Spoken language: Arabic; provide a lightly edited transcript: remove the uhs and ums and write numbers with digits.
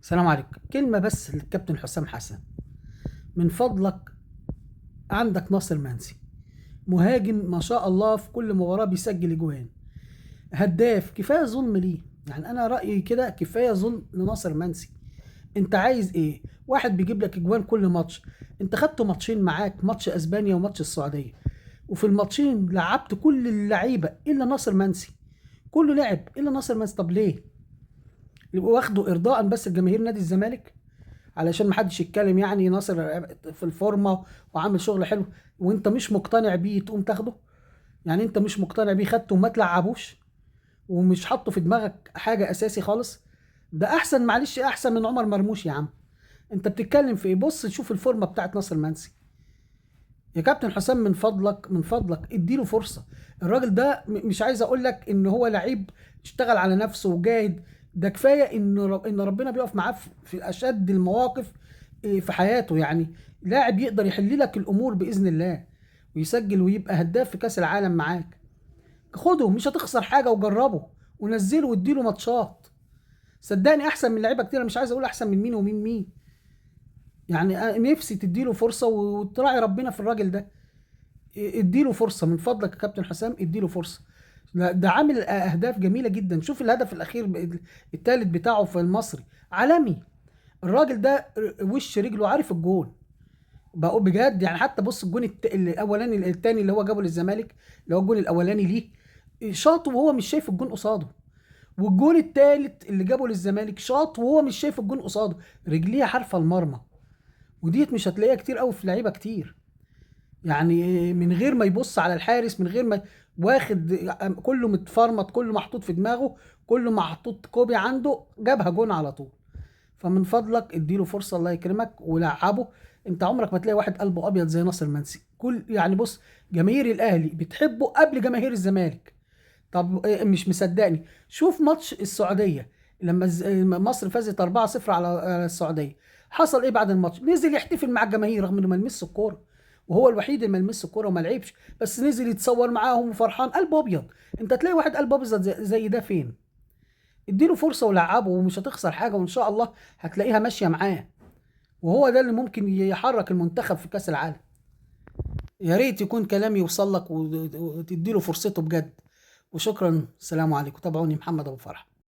السلام عليكم. كلمة بس للكابتن حسام حسن، من فضلك. عندك ناصر منسي، مهاجم ما شاء الله، في كل مباراة بيسجل اجوان، هداف. كفاية ظلم ليه؟ يعني انا رأيي كده، كفاية ظلم لناصر منسي. انت عايز ايه؟ واحد بيجيب لك اجوان كل ماتش. انت خدت ماتشين معاك، ماتش اسبانيا وماتش السعودية، وفي الماتشين لعبت كل اللعيبة الا ناصر منسي. كله لعب الا ناصر منسي. طب ليه؟ يبقوا واخده ارضاء بس لجماهير نادي الزمالك، علشان ما حدش يتكلم. يعني ناصر في الفورمه وعامل شغل حلو، وانت مش مقتنع بيه تقوم تاخده؟ يعني انت مش مقتنع بيه خدته وما تلعبوش، ومش حاطه في دماغك حاجه اساسي خالص؟ ده احسن، معلش، احسن من عمر مرموش يا عم. انت بتتكلم في ايه؟ بص شوف الفورمه بتاعت ناصر منسي. يا كابتن حسام، من فضلك من فضلك اديله فرصه. الراجل ده مش عايز اقول لك ان هو لعيب اشتغل على نفسه وجاهد. ده كفايه ان ربنا بيقف معاه في اشد المواقف في حياته. يعني لاعب يقدر يحل لك الامور باذن الله، ويسجل ويبقى هداف في كاس العالم معاك. خده، مش هتخسر حاجه، وجربه ونزله واديله ماتشات. صدقني احسن من لعيبه كتير، مش عايز اقول احسن من مين ومين مين. يعني نفسي تديله فرصه وتراعي ربنا في الراجل ده. اديله فرصه من فضلك يا كابتن حسام، اديله فرصه. لا، ده عامل اهداف جميله جدا. شوف الهدف الاخير الثالث بتاعه في المصري، عالمي. الراجل ده وش رجله عارف الجون. بقوا بجد يعني. حتى بص الجون الاولاني الثاني اللي هو جابه للزمالك، اللي هو الجون الاولاني ليه، شاط وهو مش شايف الجون قصاده. والجون الثالث اللي جابه للزمالك شاط وهو مش شايف الجون قصاده. رجليه عارفه المرمى. وديت مش هتلاقيها كتير قوي في لعيبه كتير. يعني من غير ما يبص على الحارس، من غير ما واخد، كله متفرمط، كله محطوط في دماغه، كله محطوط كوبي عنده، جابها جون على طول. فمن فضلك اديله فرصه، الله يكرمك، ولعبه. انت عمرك ما تلاقي واحد قلبه ابيض زي ناصر منسي. كل يعني بص، جماهير الاهلي بتحبه قبل جماهير الزمالك. طب مش مصدقني؟ شوف ماتش السعوديه، لما مصر فازت 4-0 على السعوديه. حصل ايه بعد الماتش؟ نزل يحتفل مع الجماهير رغم انه ما لمسش الكوره، وهو الوحيد اللي ما لمسش الكوره وما لعبش، بس نزل يتصور معاهم وفرحان قلبه ابيض. انت تلاقي واحد قلبه ابيض زي ده فين؟ اديله فرصه ولعبه، ومش هتخسر حاجه، وان شاء الله هتلاقيها ماشيه معاه. وهو ده اللي ممكن يحرك المنتخب في كاس العالم. يا ريت يكون كلامي يوصل لك وتديله فرصته بجد. وشكرا، السلام عليكم. تابعوني محمد ابو فرح.